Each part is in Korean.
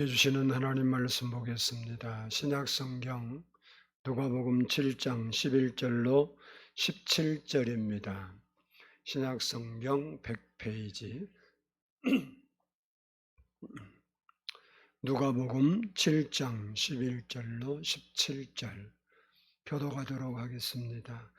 해주시는 하나님 말씀 보겠습니다. 신약성경 누가복음 7장 11절로 17절입니다. 신약성경 100페이지 누가복음 7장 11절로 17절 교독하도록 하겠습니다.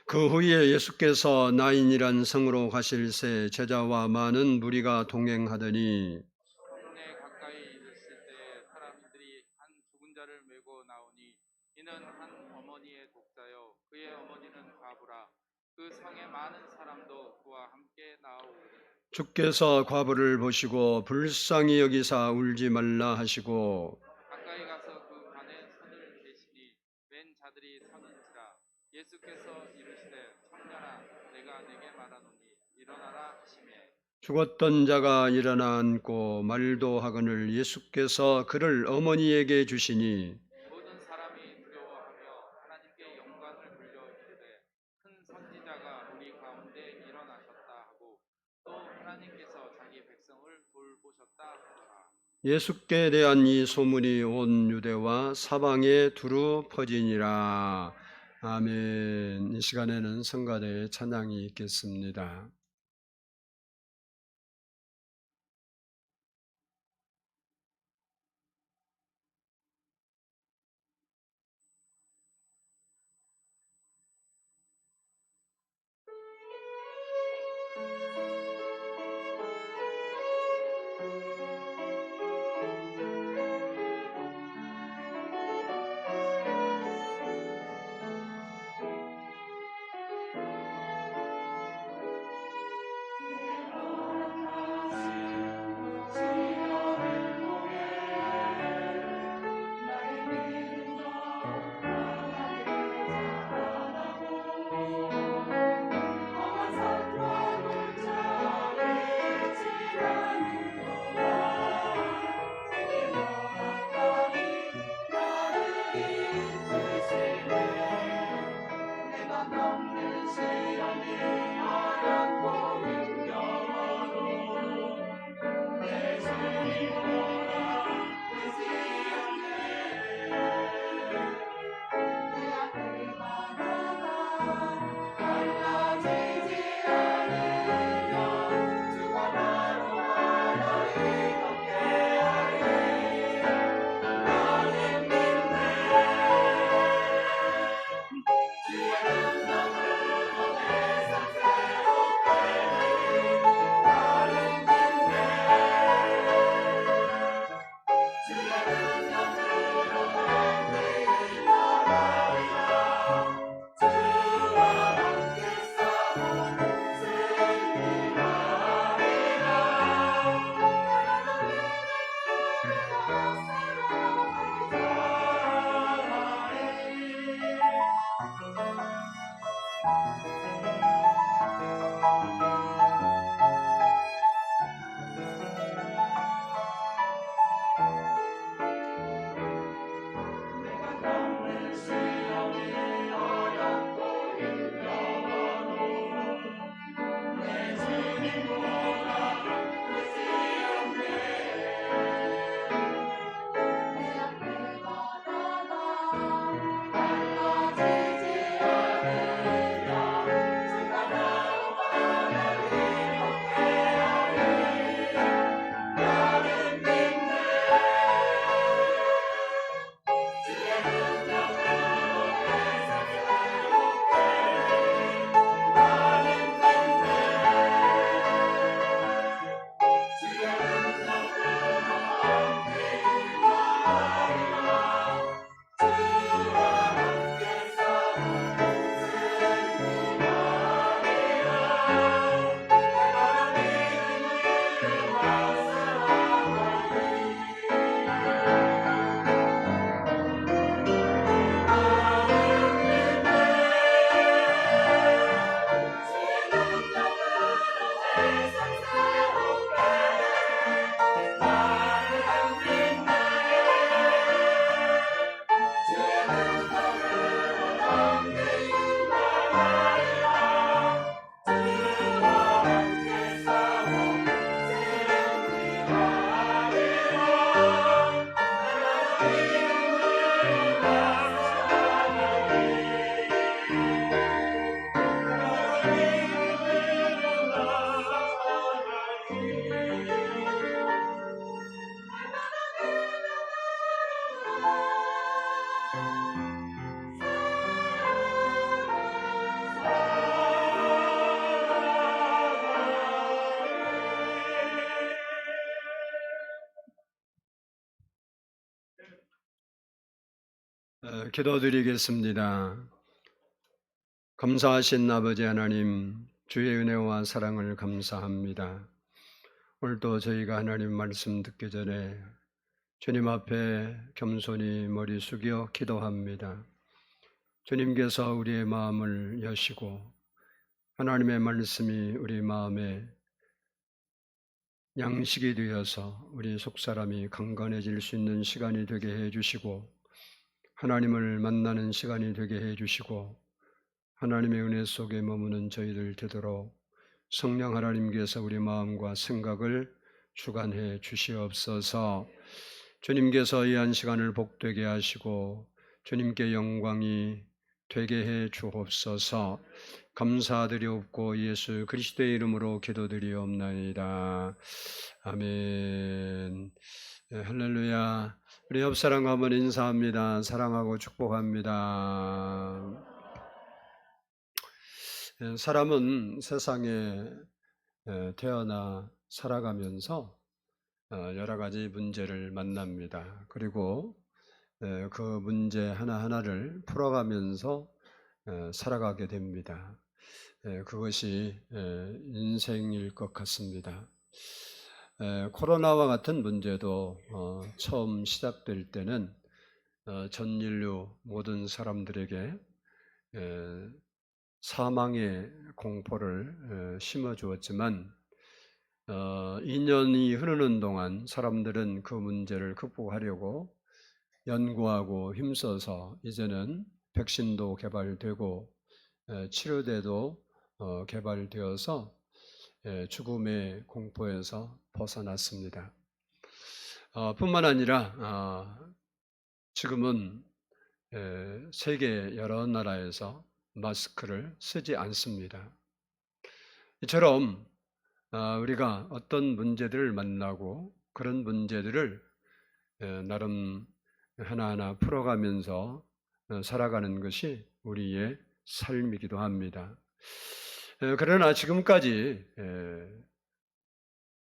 그 후에 예수께서 나인이란 성으로 가실새 제자와 많은 무리가 동행하더니 성문에 가까이 이르실 때 사람들이 한 죽은 자를 메고 나오니 이는 한 어머니의 독자요 그의 어머니는 과부라. 그 성에 많은 사람도 그와 함께 나오니 주께서 과부를 보시고 불쌍히 여기사 울지 말라 하시고 가까이 가서 그 관에 손을 대시니 웬 자들이 서는지라. 예수께서 이르시되 청년아 내가 네게 말하노니 일어나라 하시매 죽었던 자가 일어나 앉고 말도 하거늘 예수께서 그를 어머니에게 주시니 모든 사람이 두려워하며 하나님께 영광을 돌려 이르되 큰 선지자가 우리 가운데 일어나셨다 하고 또 하나님께서 자기 백성을 돌보셨다 하더라. 예수께 대한 이 소문이 온 유대와 사방에 두루 퍼지니라. 아멘. 이 시간에는 성가대의 찬양이 있겠습니다. 기도드리겠습니다. 감사하신 아버지 하나님, 주의 은혜와 사랑을 감사합니다. 오늘도 저희가 하나님 말씀 듣기 전에 주님 앞에 겸손히 머리 숙여 기도합니다. 주님께서 우리의 마음을 여시고 하나님의 말씀이 우리 마음에 양식이 되어서 우리 속사람이 강건해질 수 있는 시간이 되게 해주시고 하나님을 만나는 시간이 되게 해주시고 하나님의 은혜 속에 머무는 저희들 되도록 성령 하나님께서 우리 마음과 생각을 주관해 주시옵소서. 주님께서 이 한 시간을 복되게 하시고 주님께 영광이 되게 해 주옵소서. 감사드리옵고 예수 그리스도의 이름으로 기도드리옵나이다. 아멘. 할렐루야. 우리 옆 사람과 한번 인사합니다. 사랑하고 축복합니다. 사람은 세상에 태어나 살아가면서 여러 가지 문제를 만납니다. 그리고 그 문제 하나하나를 풀어가면서 살아가게 됩니다. 그것이 인생일 것 같습니다. 코로나와 같은 문제도 처음 시작될 때는 전 인류 모든 사람들에게 사망의 공포를 심어주었지만 2년이 흐르는 동안 사람들은 그 문제를 극복하려고 연구하고 힘써서 이제는 백신도 개발되고 치료제도 개발되어서 죽음의 공포에서 벗어났습니다. 뿐만 아니라 지금은 세계 여러 나라에서 마스크를 쓰지 않습니다. 이처럼 우리가 어떤 문제들을 만나고 그런 문제들을 나름 하나하나 풀어가면서 살아가는 것이 우리의 삶이기도 합니다. 그러나 지금까지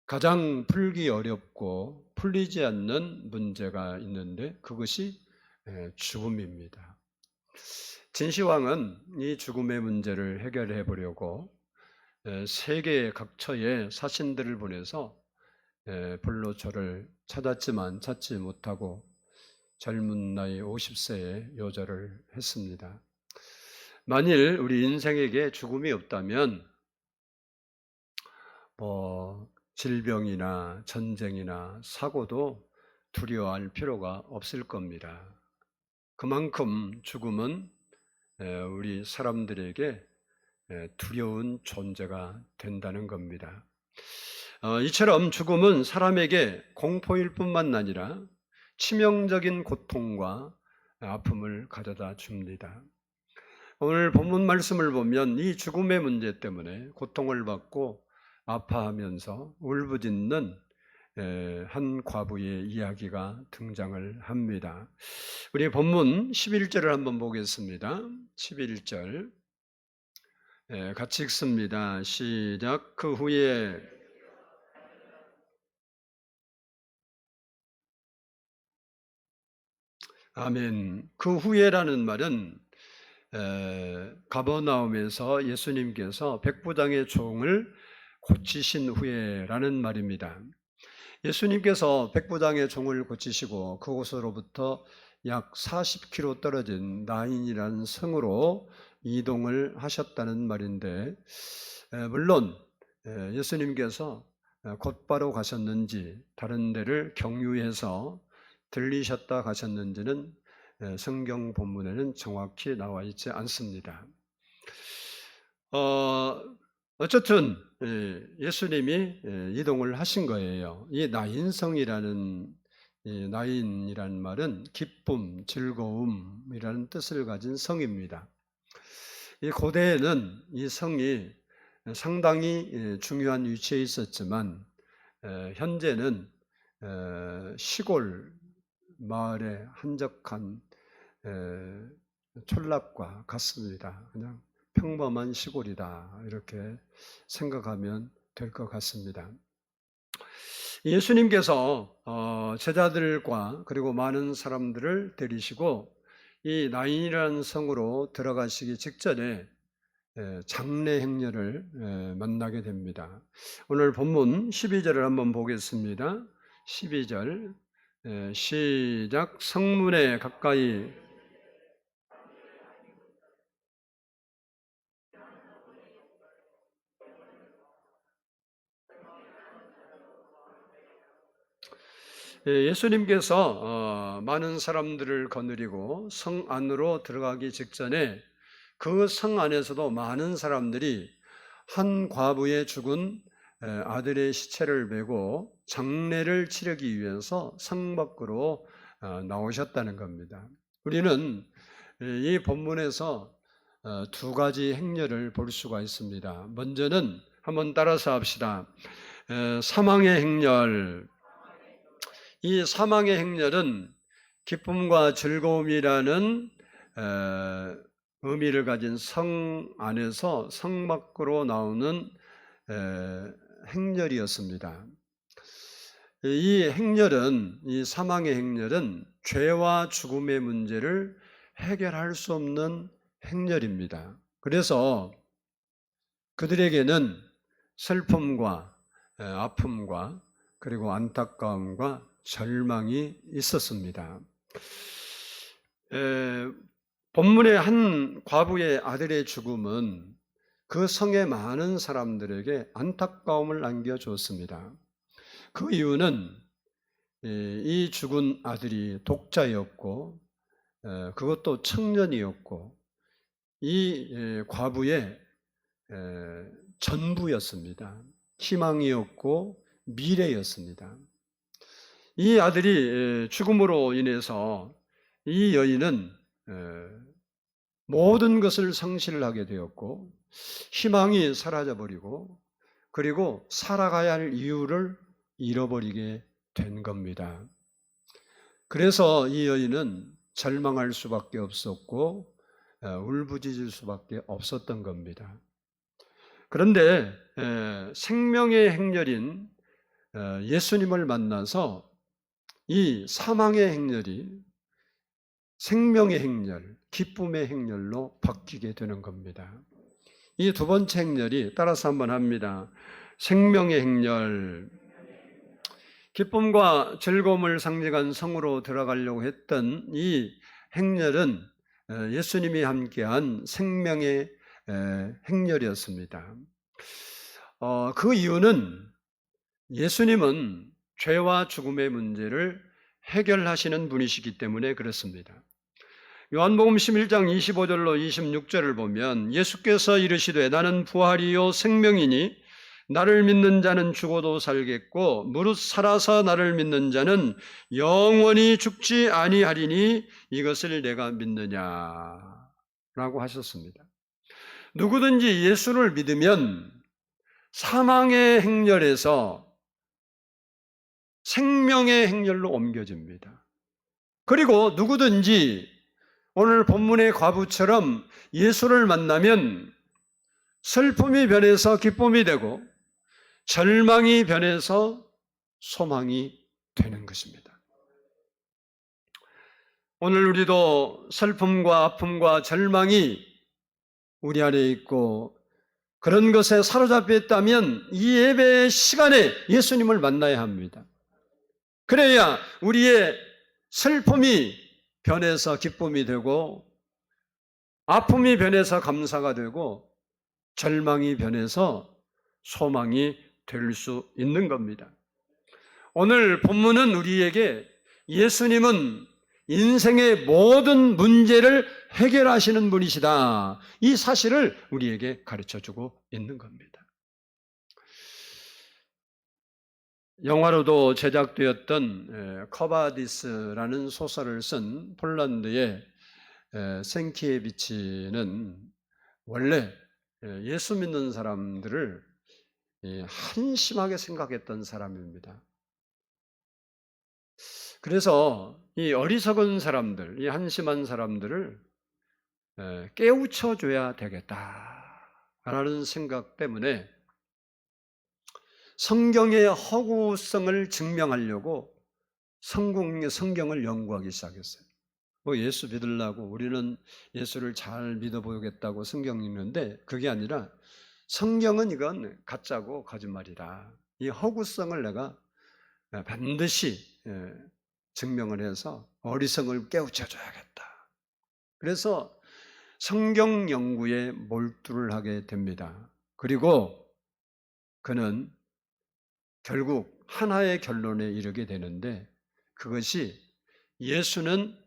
가장 풀기 어렵고 풀리지 않는 문제가 있는데 그것이 죽음입니다. 진시황은 이 죽음의 문제를 해결해 보려고 세계 각처에 사신들을 보내서 불로초를 찾았지만 찾지 못하고 젊은 나이 50세에 요절을 했습니다. 만일 우리 인생에게 죽음이 없다면 질병이나 전쟁이나 사고도 두려워할 필요가 없을 겁니다. 그만큼 죽음은 우리 사람들에게 두려운 존재가 된다는 겁니다. 이처럼 죽음은 사람에게 공포일 뿐만 아니라 치명적인 고통과 아픔을 가져다 줍니다. 오늘 본문 말씀을 보면 이 죽음의 문제 때문에 고통을 받고 아파하면서 울부짖는 한 과부의 이야기가 등장을 합니다. 우리 본문 11절을 한번 보겠습니다. 11절 같이 읽습니다. 시작. 그 후에 아멘. 그 후에라는 말은 가버나움에서 예수님께서 백부장의 종을 고치신 후에라는 말입니다. 예수님께서 백부장의 종을 고치시고 그곳으로부터 약 40km 떨어진 나인이라는 성으로 이동을 하셨다는 말인데 물론 예수님께서 곧바로 가셨는지 다른 데를 경유해서 들리셨다 가셨는지는 성경 본문에는 정확히 나와 있지 않습니다. 어쨌든 예수님이 이동을 하신 거예요. 이 나인성이라는 나인이라는 말은 기쁨, 즐거움이라는 뜻을 가진 성입니다. 이 고대에는 이 성이 상당히 중요한 위치에 있었지만 현재는 시골 마을의 한적한 촌락과 같습니다. 그냥 평범한 시골이다 이렇게 생각하면 될 것 같습니다. 예수님께서 제자들과 그리고 많은 사람들을 데리시고 이 나인이라는 성으로 들어가시기 직전에 장례 행렬을 만나게 됩니다. 오늘 본문 12절을 한번 보겠습니다. 12절 시작. 성문에 가까이 예수님께서 많은 사람들을 거느리고 성 안으로 들어가기 직전에 그 성 안에서도 많은 사람들이 한 과부의 죽은 아들의 시체를 메고 장례를 치르기 위해서 성 밖으로 나오셨다는 겁니다. 우리는 이 본문에서 두 가지 행렬을 볼 수가 있습니다. 먼저는 한번 따라서 합시다. 사망의 행렬. 이 사망의 행렬은 기쁨과 즐거움이라는 의미를 가진 성 안에서 성 밖으로 나오는 행렬이었습니다. 이 행렬은, 이 사망의 행렬은 죄와 죽음의 문제를 해결할 수 없는 행렬입니다. 그래서 그들에게는 슬픔과 아픔과 그리고 안타까움과 절망이 있었습니다. 본문의 한 과부의 아들의 죽음은 그 성의 많은 사람들에게 안타까움을 안겨주었습니다. 그 이유는 이 죽은 아들이 독자였고 그것도 청년이었고 이 과부의 전부였습니다. 희망이었고 미래였습니다. 이 아들이 죽음으로 인해서 이 여인은 모든 것을 상실하게 되었고 희망이 사라져버리고 그리고 살아가야 할 이유를 잃어버리게 된 겁니다. 그래서 이 여인은 절망할 수밖에 없었고 울부짖을 수밖에 없었던 겁니다. 그런데 생명의 행렬인 예수님을 만나서 이 사망의 행렬이 생명의 행렬, 기쁨의 행렬로 바뀌게 되는 겁니다. 이 두 번째 행렬이 따라서 한번 합니다. 생명의 행렬. 기쁨과 즐거움을 상징한 성으로 들어가려고 했던 이 행렬은 예수님이 함께한 생명의 행렬이었습니다. 그 이유는 예수님은 죄와 죽음의 문제를 해결하시는 분이시기 때문에 그렇습니다. 요한복음 11장 25절로 26절을 보면 예수께서 이르시되 나는 부활이요 생명이니 나를 믿는 자는 죽어도 살겠고 무릇 살아서 나를 믿는 자는 영원히 죽지 아니하리니 이것을 내가 믿느냐라고 하셨습니다. 누구든지 예수를 믿으면 사망의 행렬에서 생명의 행렬로 옮겨집니다. 그리고 누구든지 오늘 본문의 과부처럼 예수를 만나면 슬픔이 변해서 기쁨이 되고 절망이 변해서 소망이 되는 것입니다. 오늘 우리도 슬픔과 아픔과 절망이 우리 안에 있고 그런 것에 사로잡혀 있다면 이 예배의 시간에 예수님을 만나야 합니다. 그래야 우리의 슬픔이 변해서 기쁨이 되고 아픔이 변해서 감사가 되고 절망이 변해서 소망이 될 수 있는 겁니다. 오늘 본문은 우리에게 예수님은 인생의 모든 문제를 해결하시는 분이시다. 이 사실을 우리에게 가르쳐주고 있는 겁니다. 영화로도 제작되었던 커바디스라는 소설을 쓴 폴란드의 생키에비치는 원래 예수 믿는 사람들을 한심하게 생각했던 사람입니다. 그래서 이 어리석은 사람들, 이 한심한 사람들을 깨우쳐줘야 되겠다라는 생각 때문에 성경의 허구성을 증명하려고 성경을 연구하기 시작했어요. 뭐 예수 믿으려고 우리는 예수를 잘 믿어보겠다고 성경 읽는데 그게 아니라 성경은 이건 가짜고 거짓말이다. 이 허구성을 내가 반드시 증명을 해서 어리석음을 깨우쳐줘야겠다. 그래서 성경 연구에 몰두를 하게 됩니다. 그리고 그는 결국 하나의 결론에 이르게 되는데 그것이 예수는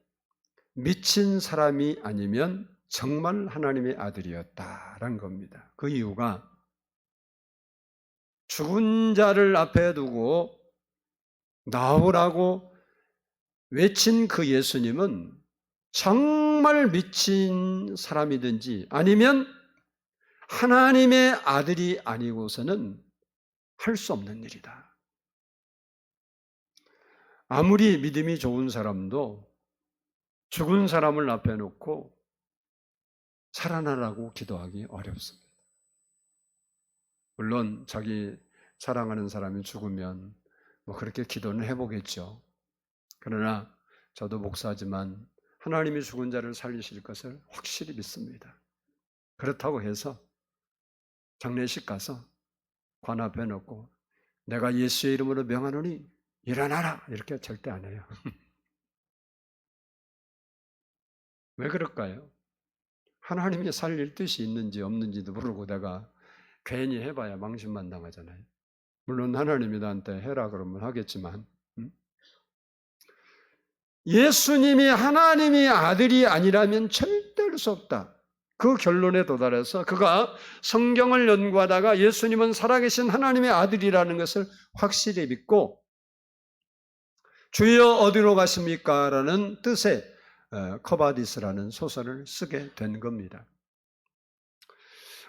미친 사람이 아니면 정말 하나님의 아들이었다라는 겁니다. 그 이유가 죽은 자를 앞에 두고 나오라고 외친 그 예수님은 정말 미친 사람이든지 아니면 하나님의 아들이 아니고서는 할 수 없는 일이다. 아무리 믿음이 좋은 사람도 죽은 사람을 앞에 놓고 살아나라고 기도하기 어렵습니다. 물론 자기 사랑하는 사람이 죽으면 뭐 그렇게 기도는 해보겠죠. 그러나 저도 목사지만 하나님이 죽은 자를 살리실 것을 확실히 믿습니다. 그렇다고 해서 장례식 가서 관 앞에 놓고 내가 예수의 이름으로 명하노니 일어나라 이렇게 절대 안 해요. 왜 그럴까요? 하나님이 살릴 뜻이 있는지 없는지도 모르고 내가 괜히 해봐야 망신만 당하잖아요. 물론 하나님이 나한테 해라 그러면 하겠지만 예수님이 하나님의 아들이 아니라면 절대 할 수 없다. 그 결론에 도달해서 그가 성경을 연구하다가 예수님은 살아계신 하나님의 아들이라는 것을 확실히 믿고 주여 어디로 가십니까? 라는 뜻의 커바디스라는 소설을 쓰게 된 겁니다.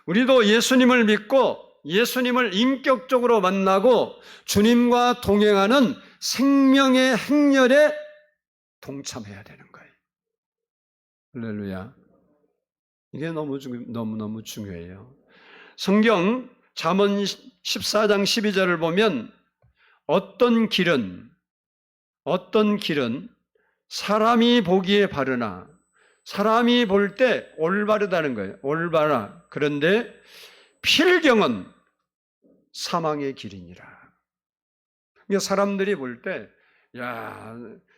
우리도 예수님을 믿고 예수님을 인격적으로 만나고 주님과 동행하는 생명의 행렬에 동참해야 되는 거예요. 할렐루야. 이게 너무너무 중요해요. 성경 잠언 14장 12절을 보면 어떤 길은 사람이 보기에 바르나 사람이 볼 때 올바르다는 거예요. 올바라. 그런데 필경은 사망의 길이니라. 그러니까 사람들이 볼 때 야,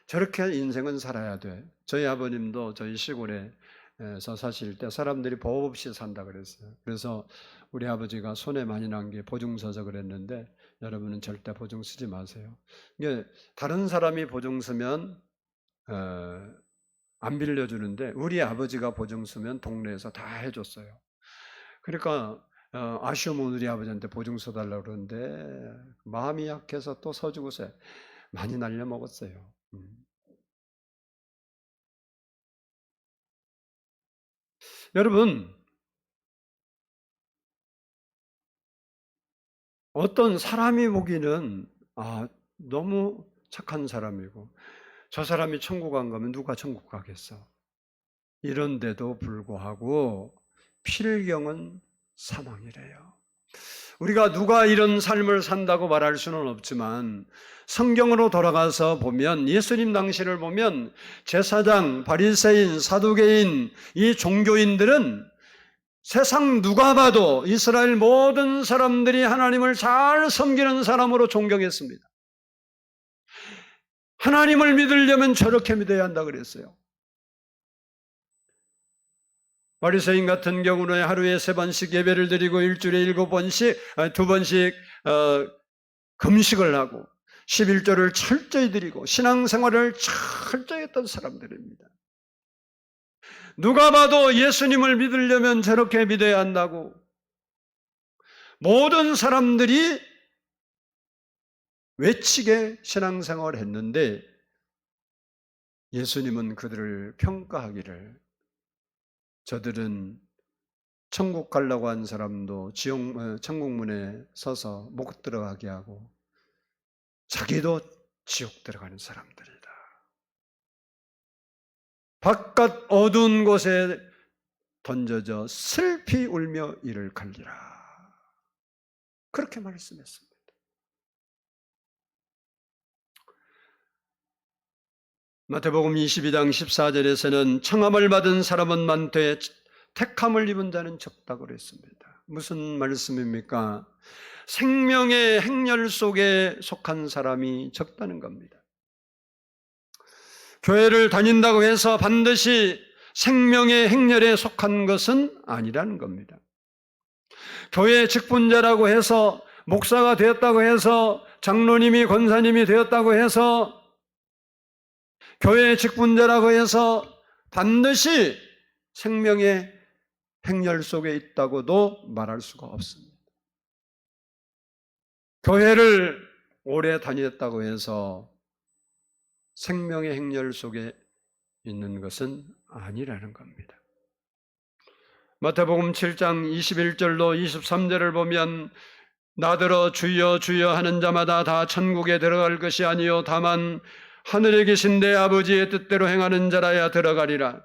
저렇게 인생은 살아야 돼. 저희 아버님도 저희 시골에서 사실 때 사람들이 법 없이 산다 그랬어요. 그래서 우리 아버지가 손에 많이 난 게 보증 서서 그랬는데 여러분은 절대 보증 쓰지 마세요. 이게 다른 사람이 보증 쓰면 안 빌려주는데 우리 아버지가 보증 쓰면 동네에서 다 해줬어요. 그러니까 아쉬우면 우리 아버지한테 보증 써달라고 그러는데 마음이 약해서 또 서주고서 많이 날려먹었어요. 여러분, 어떤 사람이 보기는 너무 착한 사람이고 저 사람이 천국 안 가면 누가 천국 가겠어. 이런데도 불구하고 필경은 사망이래요. 우리가 누가 이런 삶을 산다고 말할 수는 없지만 성경으로 돌아가서 보면 예수님 당시를 보면 제사장, 바리새인, 사두개인 이 종교인들은 세상 누가 봐도 이스라엘 모든 사람들이 하나님을 잘 섬기는 사람으로 존경했습니다. 하나님을 믿으려면 저렇게 믿어야 한다 그랬어요. 바리새인 같은 경우는 하루에 3번씩 예배를 드리고 일주일에 7번씩 2번씩 금식을 하고 11조를 철저히 드리고 신앙생활을 철저히 했던 사람들입니다. 누가 봐도 예수님을 믿으려면 저렇게 믿어야 한다고 모든 사람들이 외치게 신앙생활을 했는데 예수님은 그들을 평가하기를 저들은 천국 가려고 한 사람도 천국문에 서서 못 들어가게 하고 자기도 지옥 들어가는 사람들이다. 바깥 어두운 곳에 던져져 슬피 울며 이를 갈리라. 그렇게 말씀했습니다. 마태복음 22장 14절에서는 청함을 받은 사람은 많되 택함을 입은 자는 적다고 그랬습니다. 무슨 말씀입니까? 생명의 행렬 속에 속한 사람이 적다는 겁니다. 교회를 다닌다고 해서 반드시 생명의 행렬에 속한 것은 아니라는 겁니다. 교회 직분자라고 해서, 목사가 되었다고 해서, 장로님이 권사님이 되었다고 해서, 교회 직분자라고 해서 반드시 생명의 행렬 속에 있다고도 말할 수가 없습니다. 교회를 오래 다녔다고 해서 생명의 행렬 속에 있는 것은 아니라는 겁니다. 마태복음 7장 21절로 23절을 보면 나더러 주여 주여 하는 자마다 다 천국에 들어갈 것이 아니요 다만 하늘에 계신 내 아버지의 뜻대로 행하는 자라야 들어가리라.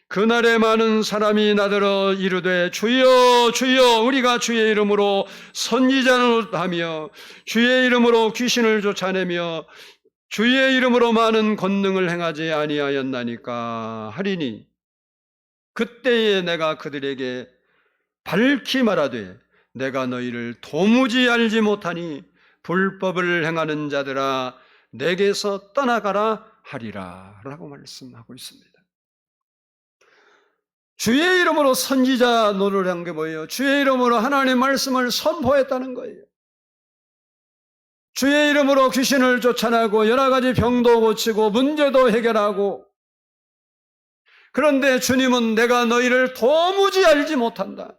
그날에 많은 사람이 나더러 이르되 주여 주여 우리가 주의 이름으로 선지자를 하며 주의 이름으로 귀신을 쫓아내며 주의 이름으로 많은 권능을 행하지 아니하였나니까 하리니 그때에 내가 그들에게 밝히 말하되 내가 너희를 도무지 알지 못하니 불법을 행하는 자들아 내게서 떠나가라 하리라 라고 말씀하고 있습니다. 주의 이름으로 선지자 노릇을 한 게 뭐예요? 주의 이름으로 하나님의 말씀을 선포했다는 거예요. 주의 이름으로 귀신을 쫓아내고 여러 가지 병도 고치고 문제도 해결하고, 그런데 주님은 내가 너희를 도무지 알지 못한다.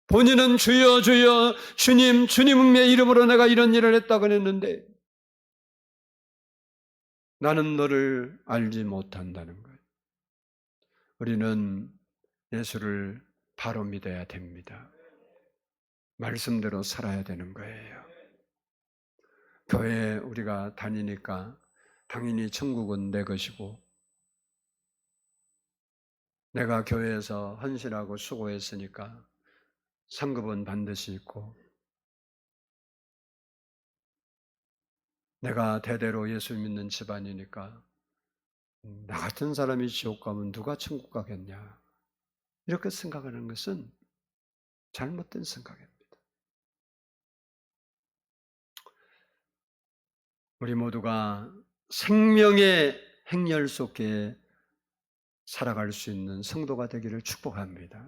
본인은 주여 주여 주님의 이름으로 내가 이런 일을 했다고 했는데 나는 너를 알지 못한다는 거예요. 우리는 예수를 바로 믿어야 됩니다. 말씀대로 살아야 되는 거예요. 교회에 우리가 다니니까 당연히 천국은 내 것이고 내가 교회에서 헌신하고 수고했으니까 상급은 반드시 있고 내가 대대로 예수 믿는 집안이니까 나 같은 사람이 지옥 가면 누가 천국 가겠냐, 이렇게 생각하는 것은 잘못된 생각입니다. 우리 모두가 생명의 행렬 속에 살아갈 수 있는 성도가 되기를 축복합니다.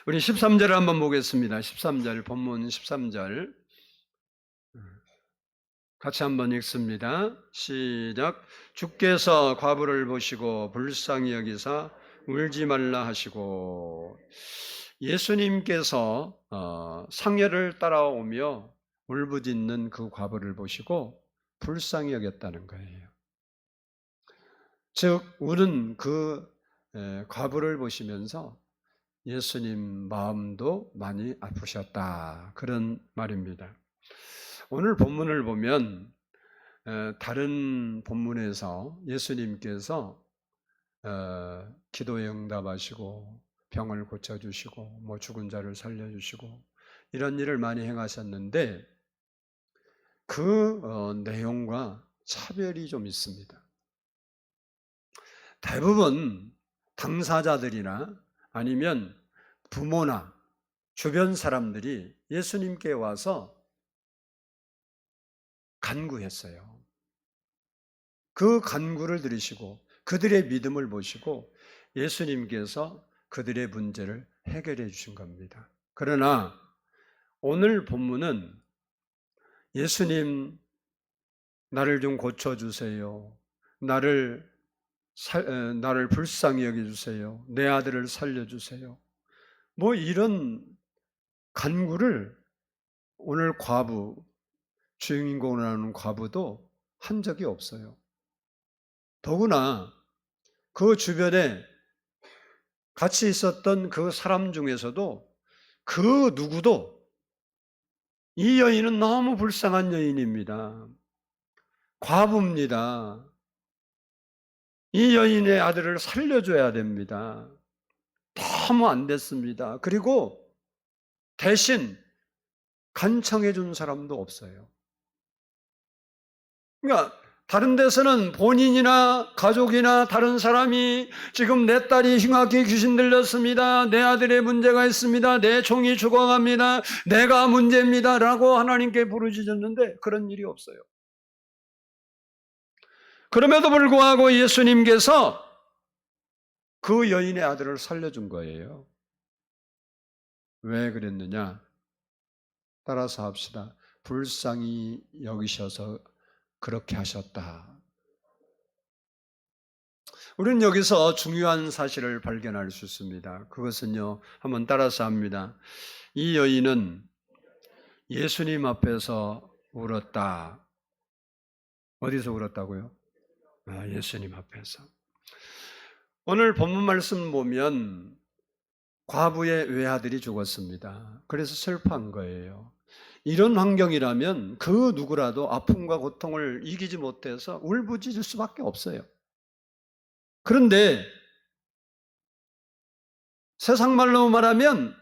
우리 13절을 한번 보겠습니다. 13절, 본문 13절 같이 한번 읽습니다. 시작. 주께서 과부를 보시고 불쌍히 여기사 울지 말라 하시고, 예수님께서 상여를 따라오며 울부짖는 그 과부를 보시고 불쌍히 여겼다는 거예요. 즉 우는 그 과부를 보시면서 예수님 마음도 많이 아프셨다, 그런 말입니다. 오늘 본문을 보면 다른 본문에서 예수님께서 기도에 응답하시고 병을 고쳐주시고 뭐 죽은 자를 살려주시고 이런 일을 많이 행하셨는데 그 내용과 차별이 좀 있습니다. 대부분 당사자들이나 아니면 부모나 주변 사람들이 예수님께 와서 간구했어요. 그 간구를 들으시고 그들의 믿음을 보시고 예수님께서 그들의 문제를 해결해 주신 겁니다. 그러나 오늘 본문은 예수님 나를 좀 고쳐주세요, 나를 불쌍히 여겨주세요, 내 아들을 살려주세요, 뭐 이런 간구를 오늘 과부, 주인공을 하는 과부도 한 적이 없어요. 더구나 그 주변에 같이 있었던 그 사람 중에서도 그 누구도 이 여인은 너무 불쌍한 여인입니다, 과부입니다, 이 여인의 아들을 살려줘야 됩니다, 너무 안 됐습니다, 그리고 대신 간청해 준 사람도 없어요. 그러니까 다른 데서는 본인이나 가족이나 다른 사람이 지금 내 딸이 흉악히 귀신 들렸습니다. 내 아들의 문제가 있습니다. 내 종이 죽어갑니다. 내가 문제입니다. 라고 하나님께 부르짖었는데 그런 일이 없어요. 그럼에도 불구하고 예수님께서 그 여인의 아들을 살려준 거예요. 왜 그랬느냐? 따라서 합시다. 불쌍히 여기셔서 그렇게 하셨다. 우리는 여기서 중요한 사실을 발견할 수 있습니다. 그것은요, 한번 따라서 합니다. 이 여인은 예수님 앞에서 울었다. 어디서 울었다고요? 예수님 앞에서. 오늘 본문 말씀 보면 과부의 외아들이 죽었습니다. 그래서 슬퍼한 거예요. 이런 환경이라면 그 누구라도 아픔과 고통을 이기지 못해서 울부짖을 수밖에 없어요. 그런데 세상 말로 말하면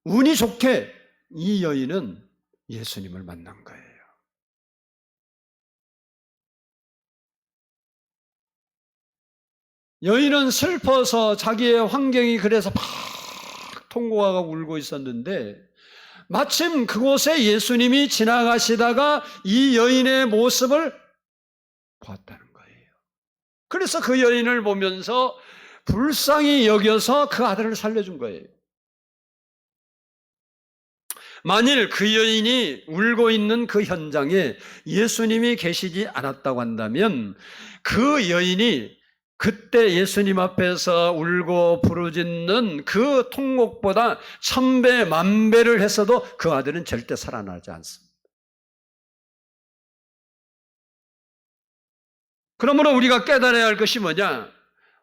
운이 좋게 이 여인은 예수님을 만난 거예요. 여인은 슬퍼서 자기의 환경이 그래서 막 통곡하고 울고 있었는데 마침 그곳에 예수님이 지나가시다가 이 여인의 모습을 봤다는 거예요. 그래서 그 여인을 보면서 불쌍히 여겨서 그 아들을 살려준 거예요. 만일 그 여인이 울고 있는 그 현장에 예수님이 계시지 않았다고 한다면 그 여인이 그때 예수님 앞에서 울고 부르짖는 그 통곡보다 1000배, 10,000배를 했어도 그 아들은 절대 살아나지 않습니다. 그러므로 우리가 깨달아야 할 것이 뭐냐?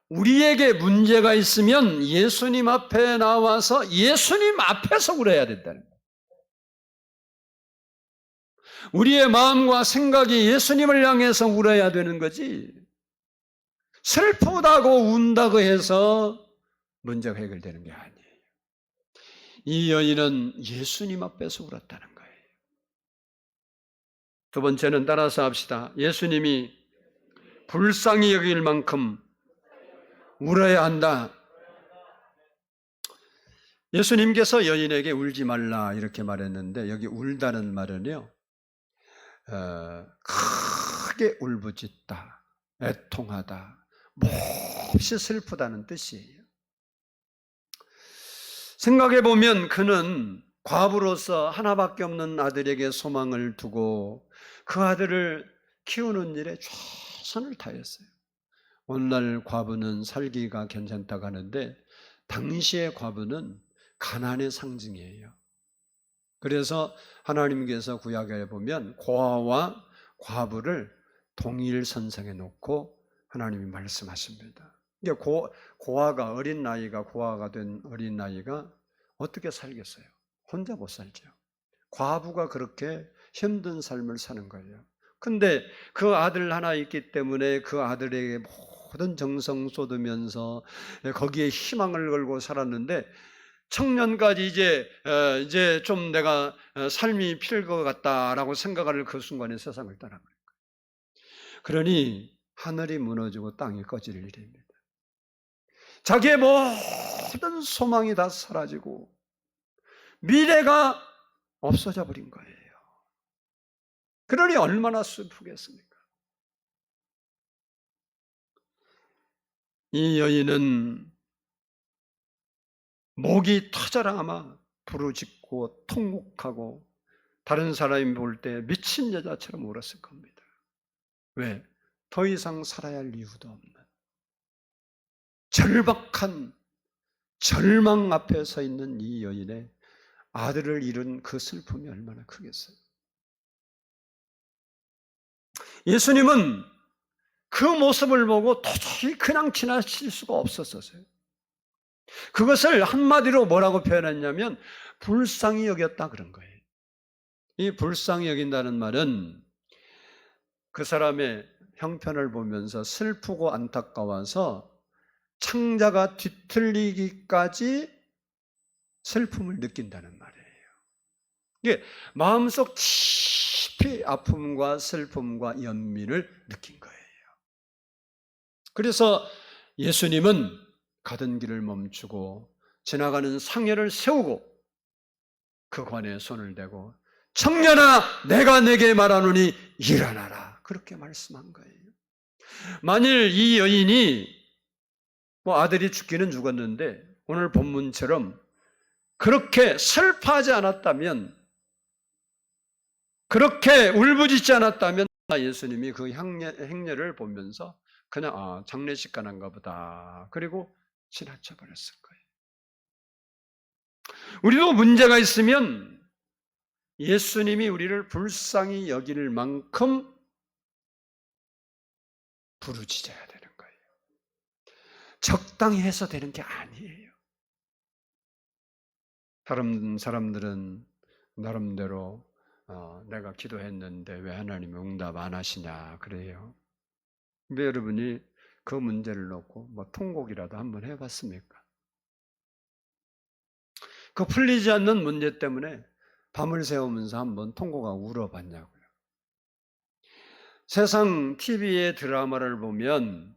우리에게 문제가 있으면 예수님 앞에 나와서 예수님 앞에서 울어야 된다는 거예요. 우리의 마음과 생각이 예수님을 향해서 울어야 되는 거지. 슬프다고 운다고 해서 문제가 해결되는 게 아니에요. 이 여인은 예수님 앞에서 울었다는 거예요. 두 번째는 따라서 합시다. 예수님이 불쌍히 여길 만큼 울어야 한다. 예수님께서 여인에게 울지 말라 이렇게 말했는데 여기 울다는 말은요, 크게 울부짖다, 애통하다, 몹시 슬프다는 뜻이에요. 생각해 보면 그는 과부로서 하나밖에 없는 아들에게 소망을 두고 그 아들을 키우는 일에 최선을 다했어요. 오늘날 과부는 살기가 괜찮다고 하는데 당시의 과부는 가난의 상징이에요. 그래서 하나님께서 구약에 보면 고아와 과부를 동일 선상에 놓고 하나님이 말씀하십니다. 이게 고아가 어린 나이가 고아가 된 어린 나이가 어떻게 살겠어요? 혼자 못 살죠. 과부가 그렇게 힘든 삶을 사는 거예요. 근데 그 아들 하나 있기 때문에 그 아들에게 모든 정성 쏟으면서 거기에 희망을 걸고 살았는데 청년까지 이제 좀 내가 삶이 필 것 같다라고 생각할 그 순간에 세상을 떠나버린 거예요. 그러니 하늘이 무너지고 땅이 꺼질 일입니다. 자기의 모든 소망이 다 사라지고 미래가 없어져 버린 거예요. 그러니 얼마나 슬프겠습니까? 이 여인은 목이 터져라 아마 부르짖고 통곡하고 다른 사람이 볼 때 미친 여자처럼 울었을 겁니다. 왜? 더 이상 살아야 할 이유도 없는 절박한 절망 앞에 서 있는 이 여인의 아들을 잃은 그 슬픔이 얼마나 크겠어요. 예수님은 그 모습을 보고 도저히 그냥 지나칠 수가 없었어요. 그것을 한마디로 뭐라고 표현했냐면 불쌍히 여겼다 그런 거예요. 이 불쌍히 여긴다는 말은 그 사람의 형편을 보면서 슬프고 안타까워서 창자가 뒤틀리기까지 슬픔을 느낀다는 말이에요. 이게 마음속 깊이 아픔과 슬픔과 연민을 느낀 거예요. 그래서 예수님은 가던 길을 멈추고 지나가는 상여를 세우고 그 관에 손을 대고 청년아 내가 내게 말하노니 일어나라 그렇게 말씀한 거예요. 만일 이 여인이 아들이 죽기는 죽었는데 오늘 본문처럼 그렇게 슬퍼하지 않았다면, 그렇게 울부짖지 않았다면 예수님이 그 행렬을 보면서 그냥 장례식 가는가 보다 그리고 지나쳐 버렸을 거예요. 우리도 문제가 있으면 예수님이 우리를 불쌍히 여길 만큼 부르짖어야 되는 거예요. 적당히 해서 되는 게 아니에요. 다른 사람들은 나름대로 내가 기도했는데 왜 하나님이 응답 안 하시냐 그래요. 근데 여러분이 그 문제를 놓고 통곡이라도 한번 해봤습니까? 그 풀리지 않는 문제 때문에 밤을 새우면서 한번 통곡하고 울어봤냐고요. 세상 TV의 드라마를 보면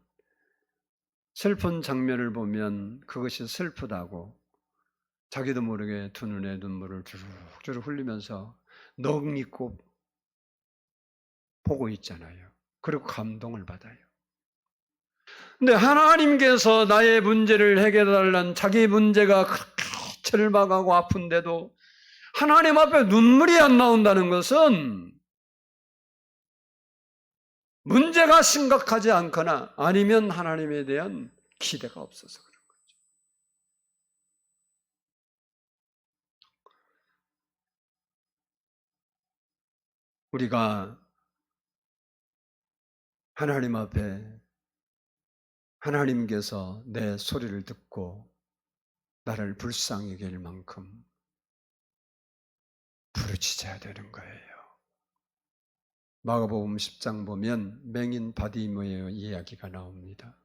슬픈 장면을 보면 그것이 슬프다고 자기도 모르게 두 눈에 눈물을 주룩주룩 흘리면서 넋 잊고 보고 있잖아요. 그리고 감동을 받아요. 근데 하나님께서 나의 문제를 해결해달라는 자기 문제가 그렇게 절박하고 아픈데도 하나님 앞에 눈물이 안 나온다는 것은 문제가 심각하지 않거나 아니면 하나님에 대한 기대가 없어서 그런 거죠. 우리가 하나님 앞에 하나님께서 내 소리를 듣고 나를 불쌍히 여길 만큼 부르짖어야 되는 거예요. 마가복음 10장 보면 맹인 바디모의 이야기가 나옵니다.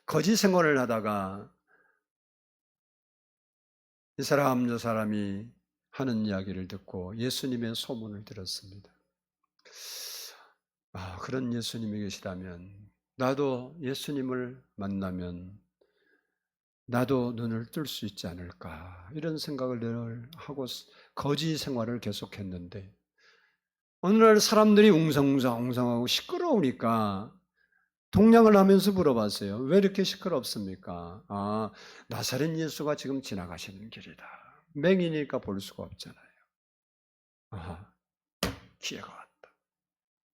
거지 생활을 하다가 이 사람 저 사람이 하는 이야기를 듣고 예수님의 소문을 들었습니다. 그런 예수님이 계시다면 나도 예수님을 만나면 나도 눈을 뜰 수 있지 않을까 이런 생각을 늘 하고 거지 생활을 계속했는데 어느 날 사람들이 웅성웅성하고 시끄러우니까 동냥을 하면서 물어봤어요. 왜 이렇게 시끄럽습니까? 나사렛 예수가 지금 지나가시는 길이다. 맹이니까 볼 수가 없잖아요. 기회가 왔다.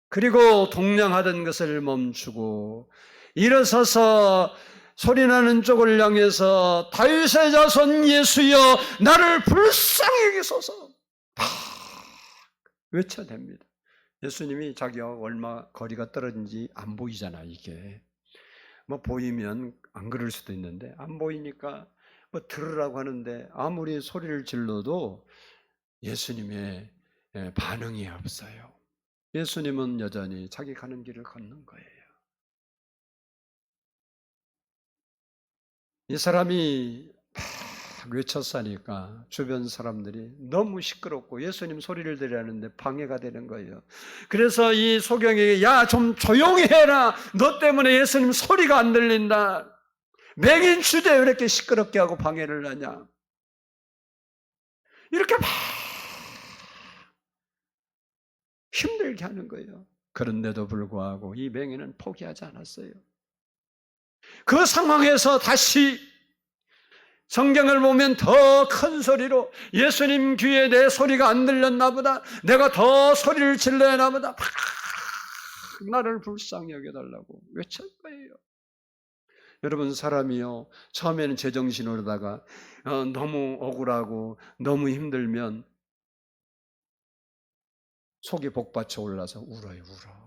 그리고 동냥하던 것을 멈추고 일어서서 소리나는 쪽을 향해서 다윗의 자손 예수여 나를 불쌍히 여기소서 외쳐댑니다. 예수님이 자기와 얼마 거리가 떨어진지 안 보이잖아. 이게 보이면 안 그럴 수도 있는데 안 보이니까 들으라고 하는데 아무리 소리를 질러도 예수님의 반응이 없어요. 예수님은 여전히 자기 가는 길을 걷는 거예요. 이 사람이 외쳤으니까 주변 사람들이 너무 시끄럽고 예수님 소리를 들으라는데 방해가 되는 거예요. 그래서 이 소경에게 야, 좀 조용히 해라. 너 때문에 예수님 소리가 안 들린다. 맹인 주제 왜 이렇게 시끄럽게 하고 방해를 하냐. 이렇게 막 힘들게 하는 거예요. 그런데도 불구하고 이 맹인은 포기하지 않았어요. 그 상황에서 다시 성경을 보면 더 큰 소리로 예수님 귀에 내 소리가 안 들렸나 보다. 내가 더 소리를 질러야 하나 보다. 나를 불쌍히 여겨달라고 외칠 거예요. 여러분 사람이요 처음에는 제정신으로다가 너무 억울하고 너무 힘들면 속이 복받쳐 올라서 울어요.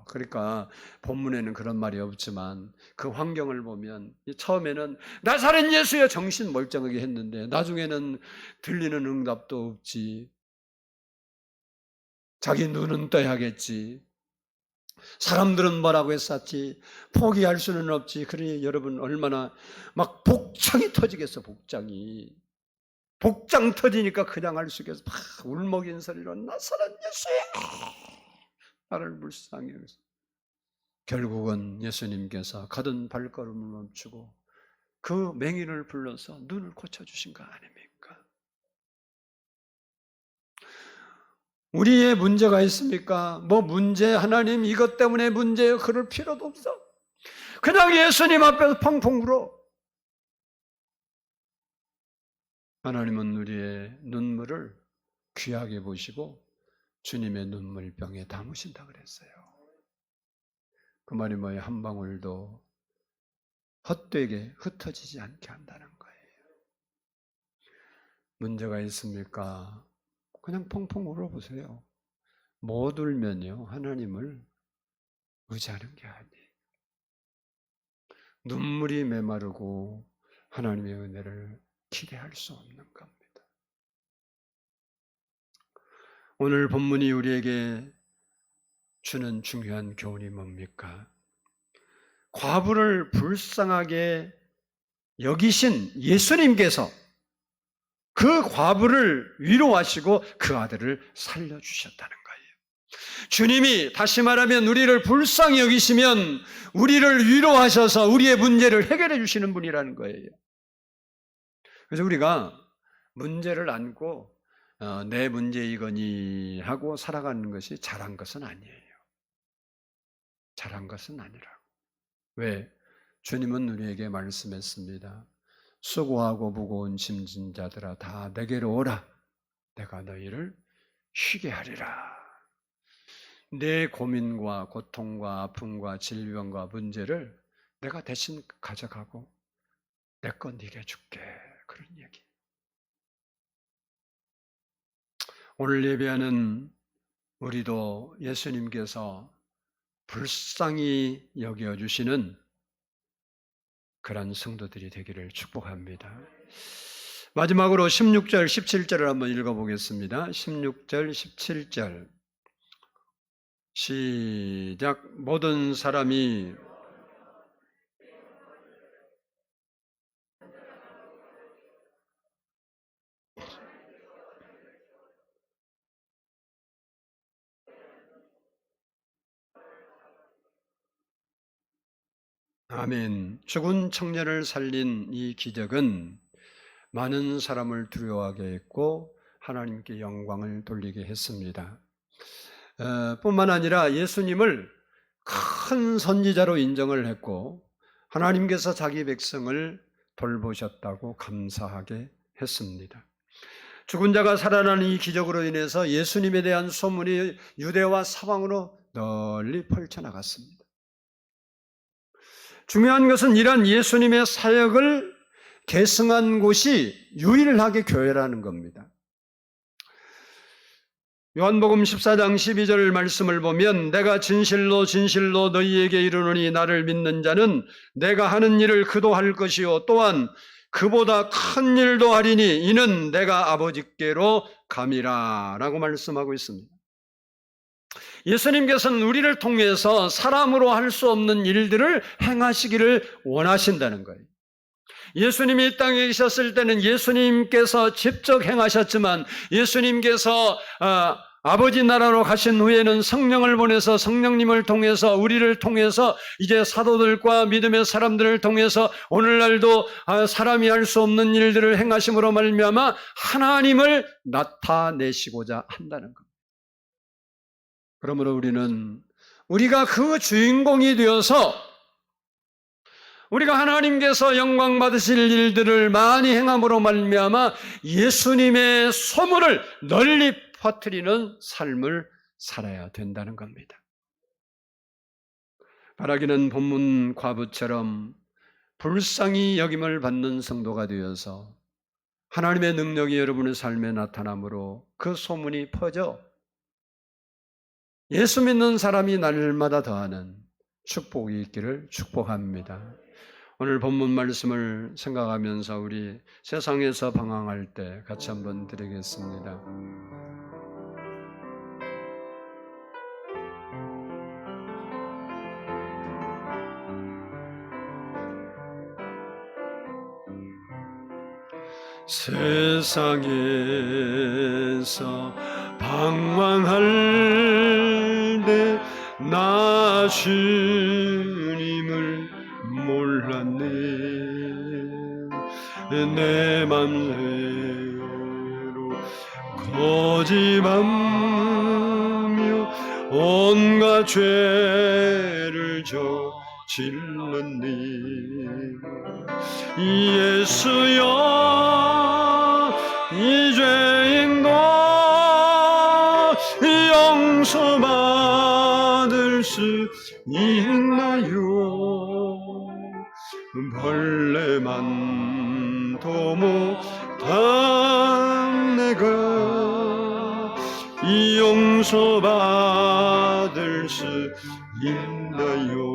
그러니까 본문에는 그런 말이 없지만 그 환경을 보면 처음에는 나사렛 예수여 정신 멀쩡하게 했는데 나중에는 들리는 응답도 없지. 자기 눈은 떠야겠지. 사람들은 뭐라고 했었지. 포기할 수는 없지. 그러니 여러분 얼마나 막 복장이 터지겠어. 복장이. 복장 터지니까 그냥 알 속에서 막 울먹인 소리로 나사렛 예수야 나를 불쌍히 여기소. 결국은 예수님께서 가던 발걸음을 멈추고 그 맹인을 불러서 눈을 고쳐주신 거 아닙니까? 우리의 문제가 있습니까? 뭐 문제, 하나님 이것 때문에 문제예요. 그럴 필요도 없어. 그냥 예수님 앞에서 펑펑 울어. 하나님은 우리의 눈물을 귀하게 보시고 주님의 눈물병에 담으신다 그랬어요. 그 말이 뭐예요? 한 방울도 헛되게 흩어지지 않게 한다는 거예요. 문제가 있습니까? 그냥 펑펑 울어보세요. 못 울면요, 하나님을 의지하는 게 아니에요. 눈물이 메마르고 하나님의 은혜를 기대할 수 없는 겁니다. 오늘 본문이 우리에게 주는 중요한 교훈이 뭡니까? 과부를 불쌍하게 여기신 예수님께서 그 과부를 위로하시고 그 아들을 살려주셨다는 거예요. 주님이 다시 말하면 우리를 불쌍히 여기시면 우리를 위로하셔서 우리의 문제를 해결해 주시는 분이라는 거예요. 그래서 우리가 문제를 안고 내 문제이거니 하고 살아가는 것이 잘한 것은 아니에요. 잘한 것은 아니라고. 왜? 주님은 우리에게 말씀했습니다. 수고하고 무거운 짐진 자들아 다 내게로 오라. 내가 너희를 쉬게 하리라. 내 고민과 고통과 아픔과 질병과 문제를 내가 대신 가져가고 내 건 네게 줄게. 그런 얘기. 오늘 예배하는 우리도 예수님께서 불쌍히 여겨주시는 그런 성도들이 되기를 축복합니다. 마지막으로 16절, 17절을 한번 읽어보겠습니다. 16절, 17절 시작. 모든 사람이 아멘. 죽은 청년을 살린 이 기적은 많은 사람을 두려워하게 했고 하나님께 영광을 돌리게 했습니다. 뿐만 아니라 예수님을 큰 선지자로 인정을 했고 하나님께서 자기 백성을 돌보셨다고 감사하게 했습니다. 죽은 자가 살아나는 이 기적으로 인해서 예수님에 대한 소문이 유대와 사방으로 널리 펼쳐나갔습니다. 중요한 것은 이런 예수님의 사역을 계승한 곳이 유일하게 교회라는 겁니다. 요한복음 14장 12절 말씀을 보면 내가 진실로 진실로 너희에게 이르노니 나를 믿는 자는 내가 하는 일을 그도 할 것이요 또한 그보다 큰 일도 하리니 이는 내가 아버지께로 감이라 라고 말씀하고 있습니다. 예수님께서는 우리를 통해서 사람으로 할 수 없는 일들을 행하시기를 원하신다는 거예요. 예수님이 이 땅에 계셨을 때는 예수님께서 직접 행하셨지만 예수님께서 아버지 나라로 가신 후에는 성령을 보내서 성령님을 통해서 우리를 통해서 이제 사도들과 믿음의 사람들을 통해서 오늘날도 사람이 할 수 없는 일들을 행하심으로 말미암아 하나님을 나타내시고자 한다는 겁니다. 그러므로 우리가 그 주인공이 되어서 우리가 하나님께서 영광 받으실 일들을 많이 행함으로 말미암아 예수님의 소문을 널리 퍼뜨리는 삶을 살아야 된다는 겁니다. 바라기는 본문 과부처럼 불쌍히 여김을 받는 성도가 되어서 하나님의 능력이 여러분의 삶에 나타나므로 그 소문이 퍼져 예수 믿는 사람이 날마다 더하는 축복이 있기를 축복합니다. 오늘 본문 말씀을 생각하면서 우리 세상에서 방황할 때 같이 한번 드리겠습니다. 세상에서 방황할 때 나 주님을 몰랐네. 내 맘대로 거짓하며 온갖 죄를 저질렀네. 예수여, 이 죄인도 용서받을 수 있나요? 벌레만도 못한 내가 용서받을 수 있나요?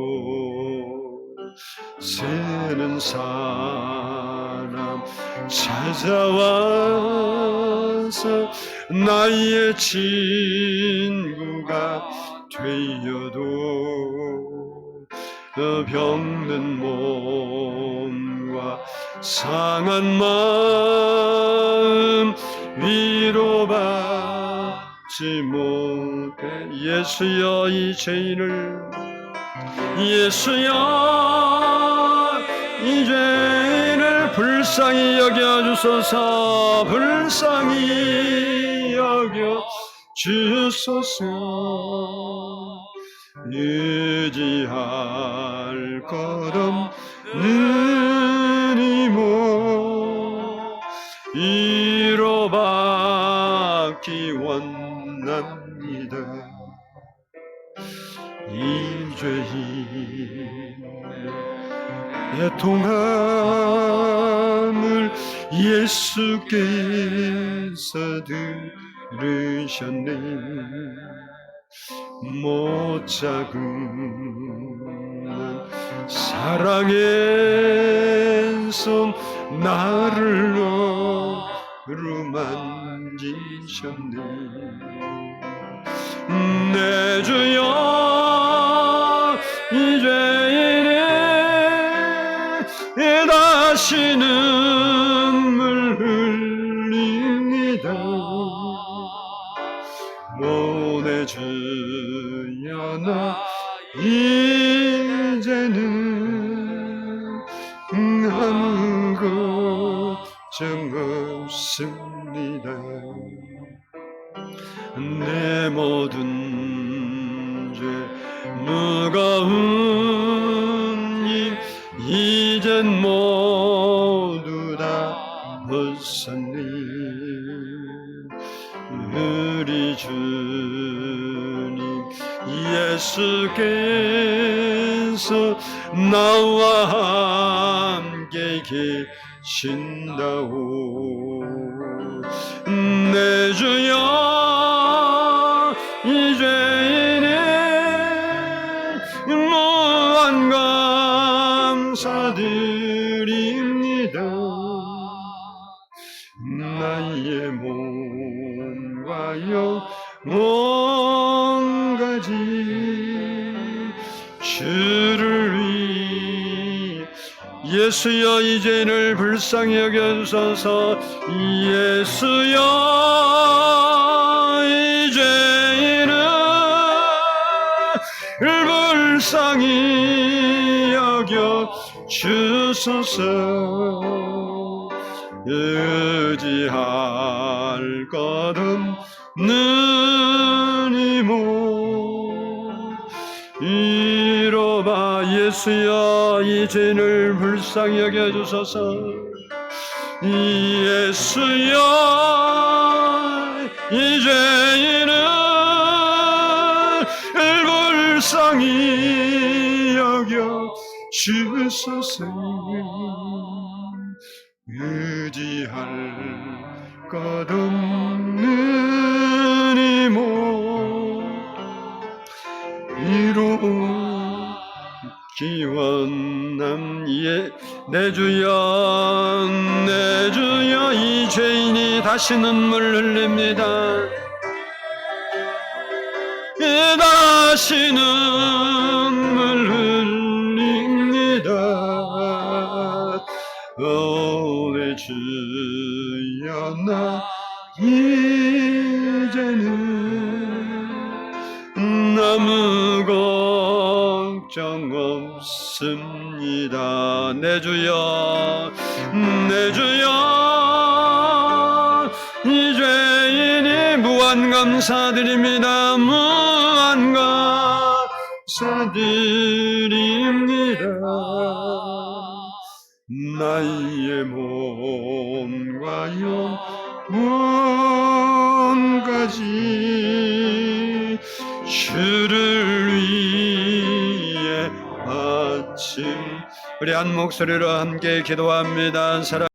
새는 사람 찾아와서 나의 친구가 되어도 병든 몸과 상한 마음 위로받지 못해. 예수여, 이 죄인을, 예수여, 이 죄인을 불쌍히 여겨주소서. 불쌍히 여겨주소서. 의지할 것 없는 이모 위로받기 원합니다. 이 죄인의 애통함을 예수께서 들으셨네. 못 잡는 사랑의 손 나를 어루만지셨네. 내 주여, 이 죄인의 다시 눈물 흘립니다. 내 주여, 나 이제는 아무 걱정 없습니다. 내 모든 죄 무거운 짐 이젠 모두 다 벗었네. 우리 주님 예수께서 나와 함께 계신다오. 내 주여, 이 죄인의 무한 감사드립니다. 나의 몸과 영혼 가지 주를 위해. 예수여, 이 죄인을 불쌍히 여겨주소서. 예수여, 이 죄인을 불쌍히 여겨주소서. 의지할 것 없는 이모 이로봐. 예수여, 이 죄인을 불쌍히 여겨주소서. 예수여, 이 죄인을 불쌍히 여겨주소서. 의지할 것 없는 이모 이루기 원함. 내 주여, 내 주여, 이 죄인이 다시 눈물 흘립니다. 다시 눈물 흘립니다. 내 주 이제는 아무 걱정 없습니다. 내 주여, 내 주여, 이 죄인이 무한 감사드립니다. 무한 감사드립니다. 나의 몸과 영혼까지 주를 위해 바친 우리 한 목소리로 함께 기도합니다.